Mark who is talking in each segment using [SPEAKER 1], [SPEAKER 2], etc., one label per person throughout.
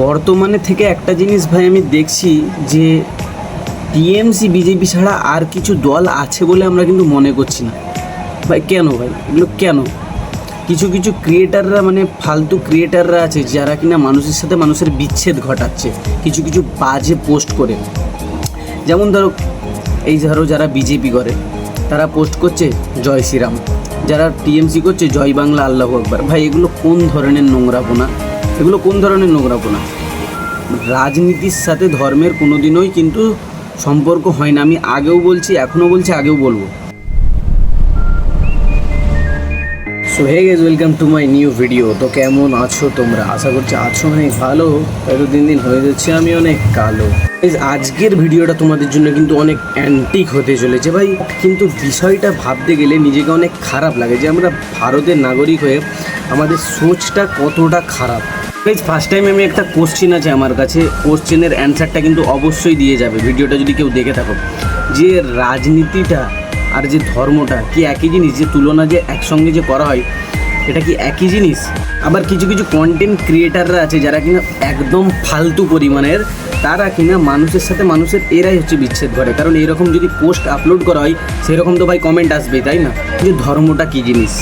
[SPEAKER 1] বর্তমানে থেকে একটা জিনিস ভাই আমি দেখছি যে টিএমসি বিজেপি ছাড়া আর কিছু দল আছে বলে আমরা কিন্তু মনে করছি না। ভাই কেন ভাই এগুলো কেন? কিছু কিছু ক্রিয়েটাররা মানে ফালতু ক্রিয়েটাররা আছে যারা কিনা মানুষের সাথে মানুষের বিচ্ছেদ ঘটাচ্ছে কিছু কিছু বাজে পোস্ট করে। যেমন ধরো যারা বিজেপি করে তারা পোস্ট করছে জয় শ্রীরাম, যারা টিএমসি করছে জয় বাংলা আল্লাহু আকবার। ভাই এগুলো কোন ধরনের নোংরাপোনা? এগুলো কোন ধরনের নোংরাপোনা? রাজনীতির সাথে ধর্মের কোনো দিনই কিন্তু সম্পর্ক হয় না। আমি আগেও বলছি, এখনও বলছি, আগেও বলবো। So hey guys, welcome to my new video. তো কেমন আছো তোমরা? আশা করছি আছো অনেক ভালো। হয়তো দিন দিন হয়ে যাচ্ছে আমি অনেক কালো। আজকের ভিডিওটা তোমাদের জন্য কিন্তু অনেক অ্যান্টিক হতে চলেছে ভাই। কিন্তু বিষয়টা ভাবতে গেলে নিজেকে অনেক খারাপ লাগে যে আমরা ভারতের নাগরিক হয়ে আমাদের সোচটা কতটা খারাপ। ফার্স্ট টাইম আমি একটা কোশ্চেন আছে আমার কাছে, কোশ্চেনের অ্যান্সারটা কিন্তু অবশ্যই দিয়ে যাবে ভিডিওটা যদি কেউ দেখে থাকো, যে রাজনীতিটা আর যে ধর্মটা কি একই জিনিস? যে তুলনা যে একসঙ্গে যে করা হয় এটা কি একই জিনিস? আবার কিছু কিছু কন্টেন্ট ক্রিয়েটাররা আছে যারা কিনা একদম ফালতু পরিমাণের, তারা কিনা মানুষের সাথে মানুষের এরাই হচ্ছে বিচ্ছেদ ঘটে। কারণ এরকম যদি পোস্ট আপলোড করা হয় সেরকম তো ভাই কমেন্ট আসবেই, তাই না? যে ধর্মটা কী জিনিস,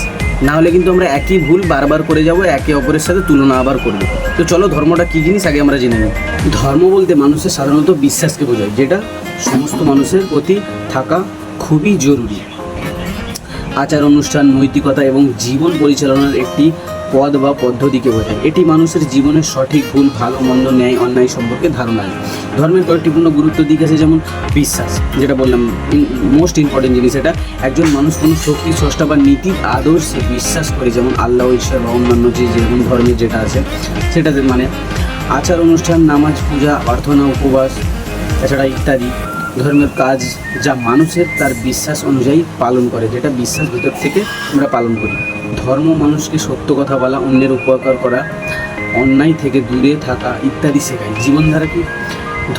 [SPEAKER 1] না হলে কিন্তু আমরা একই ভুল বারবার করে যাব, একে অপরের সাথে তুলনা আবার করবো। তো চলো ধর্মটা কী জিনিস আগে আমরা জেনে নিই। ধর্ম বলতে মানুষের সাধারণত বিশ্বাসকে বোঝায়, যেটা সমস্ত মানুষের প্রতি থাকা খুবই জরুরি। আচার অনুষ্ঠান, নৈতিকতা এবং জীবন পরিচালনার একটি পদ বা পদ্ধতিকে বোঝায়। এটি মানুষের জীবনের সঠিক ভুল, ভালো মন্দ, ন্যায় অন্যায় সম্পর্কে ধারণা দেয়। ধর্মের কয়েকটি পূর্ণ গুরুত্ব দিক আছে, যেমন বিশ্বাস, যেটা বললাম মোস্ট ইম্পর্টেন্ট জিনিস। এটা একজন মানুষ কোনো শক্তি, স্রষ্টা বা নীতির আদর্শে বিশ্বাস করে, যেমন আল্লাহ, ঈশ্বর বা অন্যান্য যেমন ধর্মের যেটা আছে সেটাতে মানে আচার অনুষ্ঠান, নামাজ, পূজা, প্রার্থনা, উপবাস, এছাড়া ইত্যাদি ধর্মের কাজ যা মানুষের তার বিশ্বাস অনুযায়ী পালন করে, যেটা বিশ্বাস ভিতর থেকে আমরা পালন করি। ধর্ম মানুষকে সত্য কথা বলা, অন্যের উপকার করা, অন্যায় থেকে দূরে থাকা ইত্যাদি শেখায়। জীবনধারা কি?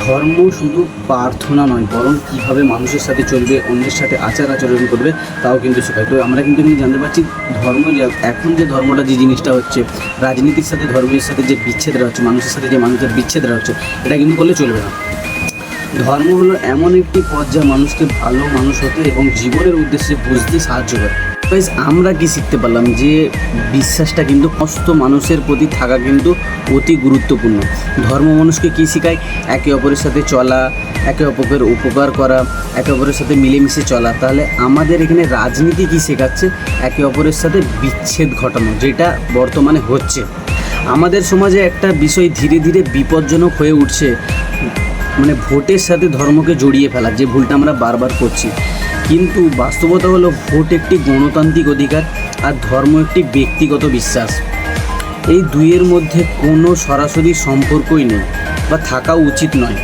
[SPEAKER 1] ধর্ম শুধু প্রার্থনা নয়, বরং কীভাবে মানুষের সাথে চলবে, অন্যের সাথে আচার আচরণ করবে তাও কিন্তু শেখায়। তো আমরা কিন্তু জানতে পারছি ধর্ম এখন যে ধর্মটা যে জিনিসটা হচ্ছে, রাজনীতির সাথে ধর্মের সাথে যে বিচ্ছেদটা হচ্ছে, মানুষের সাথে যে মানুষের বিচ্ছেদটা হচ্ছে, এটা কিন্তু করলে চলবে না। ধর্ম হলো এমন একটি পথ যা মানুষকে ভালো মানুষ হতে এবং জীবনের উদ্দেশ্যে বুঝতে সাহায্য করে। আমরা কি শিখতে পারলাম? যে বিশ্বাসটা কিন্তু সমস্ত মানুষের প্রতি থাকা কিন্তু অতি গুরুত্বপূর্ণ। ধর্ম মানুষকে কী শেখায়? একে অপরের সাথে চলা, একে অপরের উপকার করা, একে অপরের সাথে মিলেমিশে চলা। তাহলে আমাদের এখানে রাজনীতি কী শেখাচ্ছে? একে অপরের সাথে বিচ্ছেদ ঘটানো, যেটা বর্তমানে হচ্ছে। আমাদের সমাজে একটা বিষয় ধীরে ধীরে বিপজ্জনক হয়ে উঠছে, মানে ভোটের সাথে ধর্মকে জড়িয়ে ফেলা, যে ভুলটা আমরা বারবার করছি। কিন্তু বাস্তবতা হলো ভোট একটি গণতান্ত্রিক অধিকার আর ধর্ম একটি ব্যক্তিগত বিশ্বাস। এই দুইয়ের মধ্যে কোনো সরাসরি সম্পর্কই নেই বা থাকা উচিত নয়।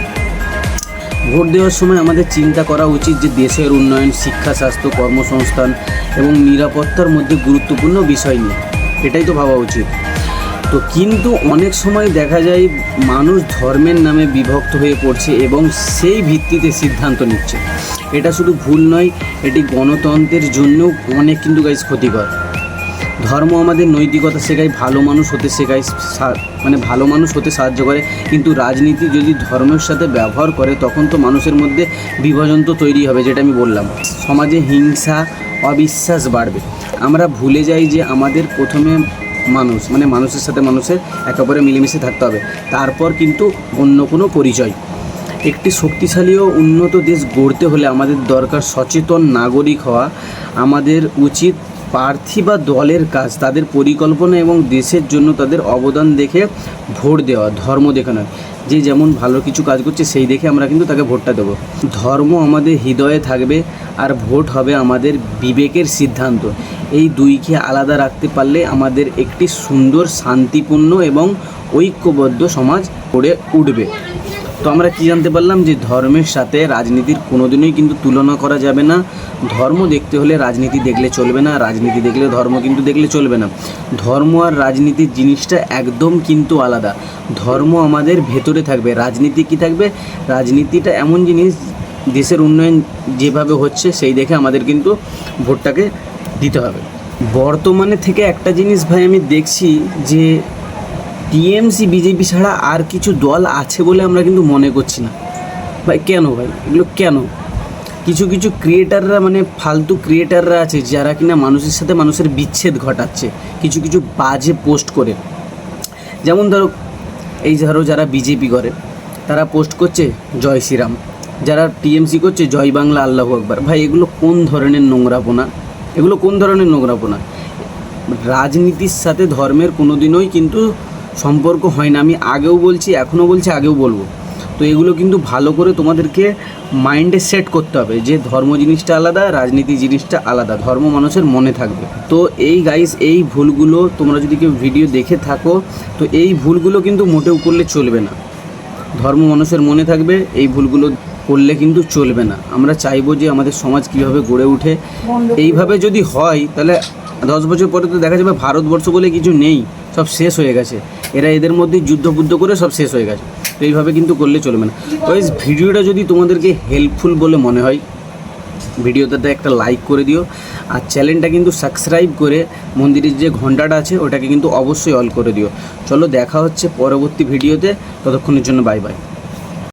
[SPEAKER 1] ভোট দেওয়ার সময় আমাদের চিন্তা করা উচিত যে দেশের উন্নয়ন, শিক্ষা, স্বাস্থ্য, কর্মসংস্থান এবং নিরাপত্তার মধ্যে গুরুত্বপূর্ণ বিষয় নিয়ে, এটাই তো ভাবা উচিত। তো কিন্তু অনেক সময় দেখা যায় মানুষ ধর্মের নামে বিভক্ত হয়ে পড়ছে এবং সেই ভিত্তিতে সিদ্ধান্ত নিচ্ছে। এটা শুধু ভুল নয়, এটি গণতন্ত্রের জন্যও অনেক কিন্তু গাইস ক্ষতিকর। ধর্ম আমাদের নৈতিকতা শেখায়, ভালো মানুষ হতে শেখায়, মানে ভালো মানুষ হতে সাহায্য করে। কিন্তু রাজনীতি যদি ধর্মের সাথে ব্যবহার করে তখন তো মানুষের মধ্যে বিভাজন তো তৈরি হবে, যেটা আমি বললাম। সমাজে হিংসা, অবিশ্বাস বাড়বে। আমরা ভুলে যাই যে আমাদের প্রথমে মানুষ, মানে মানুষের সাথে মানুষের একে অপরে মিলেমিশে থাকতে হবে, তারপর কিন্তু অন্য কোনো পরিচয়। একটি শক্তিশালী ও উন্নত দেশ গড়তে হলে আমাদের দরকার সচেতন নাগরিক হওয়া। আমাদের উচিত প্রার্থী বা দলের কাজ, তাদের পরিকল্পনা এবং দেশের জন্য তাদের অবদান দেখে ভোট দেওয়া, ধর্ম দেখে নয়। যে যেমন ভালো কিছু কাজ করছে সেই দেখে আমরা কিন্তু তাকে ভোটটা দেবো। ধর্ম আমাদের হৃদয়ে থাকবে আর ভোট হবে আমাদের বিবেকের সিদ্ধান্ত। এই দুইকে আলাদা রাখতে পারলে আমাদের একটি সুন্দর, শান্তিপূর্ণ এবং ঐক্যবদ্ধ সমাজ গড়ে উঠবে। তো আমরা কি জানতে পারলাম? যে ধর্মের সাথে রাজনীতির কোনোদিনই কিন্তু তুলনা করা যাবে না। ধর্ম দেখতে হলে রাজনীতি দেখলে চলবে না, রাজনীতি দেখলে ধর্ম কিন্তু দেখলে চলবে না। ধর্ম আর রাজনীতির জিনিসটা একদম কিন্তু আলাদা। ধর্ম আমাদের ভেতরে থাকবে, রাজনীতি কি থাকবে? রাজনীতিটা এমন জিনিস, দেশের উন্নয়ন যেভাবে হচ্ছে সেই দেখে আমাদের কিন্তু ভোটটাকে দিতে হবে। বর্তমানে থেকে একটা জিনিস ভাই আমি দেখছি যে টিএমসি বিজেপি ছাড়া আর কিছু দল আছে বলে আমরা কিন্তু মনে করছি না ভাই। কেন ভাই এগুলো কেন? কিছু কিছু ক্রিয়েটাররা মানে ফালতু ক্রিয়েটাররা আছে যারা কিনা মানুষের সাথে মানুষের বিচ্ছেদ ঘটাচ্ছে কিছু কিছু বাজে পোস্ট করে। যেমন ধরো যারা বিজেপি করে তারা পোস্ট করছে জয় শ্রীরাম, যারা টিএমসি করছে জয় বাংলা আল্লাহু আকবার। ভাই এগুলো কোন ধরনের নোংরাপনা? এগুলো কোন ধরনের নোংরাপনা? রাজনীতির সাথে ধর্মের কোনো দিনই কিন্তু সম্পর্ক হয় না। আমি আগেও বলছি, এখনও বলছি, আগেও বলবো। তো এগুলো কিন্তু ভালো করে তোমাদেরকে মাইন্ডে সেট করতে হবে যে ধর্ম জিনিসটা আলাদা, রাজনীতি জিনিসটা আলাদা। ধর্ম মানুষের মনে থাকবে। তো এই গাইস, এই ভুলগুলো তোমরা যদি কেউ ভিডিও দেখে থাকো তো এই ভুলগুলো কিন্তু মোটেও করলে চলবে না। ধর্ম মানুষের মনে থাকবে, এই ভুলগুলো করলে কিন্তু চলবে না। আমরা চাইবো যে আমাদের সমাজ কীভাবে গড়ে ওঠে। এইভাবে যদি হয় তাহলে 10 বছর পরে তো দেখা যাবে ভারতবর্ষ বলে কিছু নেই, সব শেষ হয়ে গেছে। এদের মধ্যে যুদ্ধ করে সব শেষ হয়ে গেছে। তো এইভাবে কিন্তু করলে চলবে না। গাইস, ভিডিওটা যদি তোমাদেরকে হেল্পফুল বলে মনে হয় ভিডিওটাতে একটা লাইক করে দিও, আর চ্যানেলটা কিন্তু সাবস্ক্রাইব করে মন্দিরের যে ঘন্টাটা আছে ওটাকে কিন্তু অবশ্যই অল করে দিও। চলো দেখা হচ্ছে পরবর্তী ভিডিওতে, ততক্ষণের জন্য বাই বাই।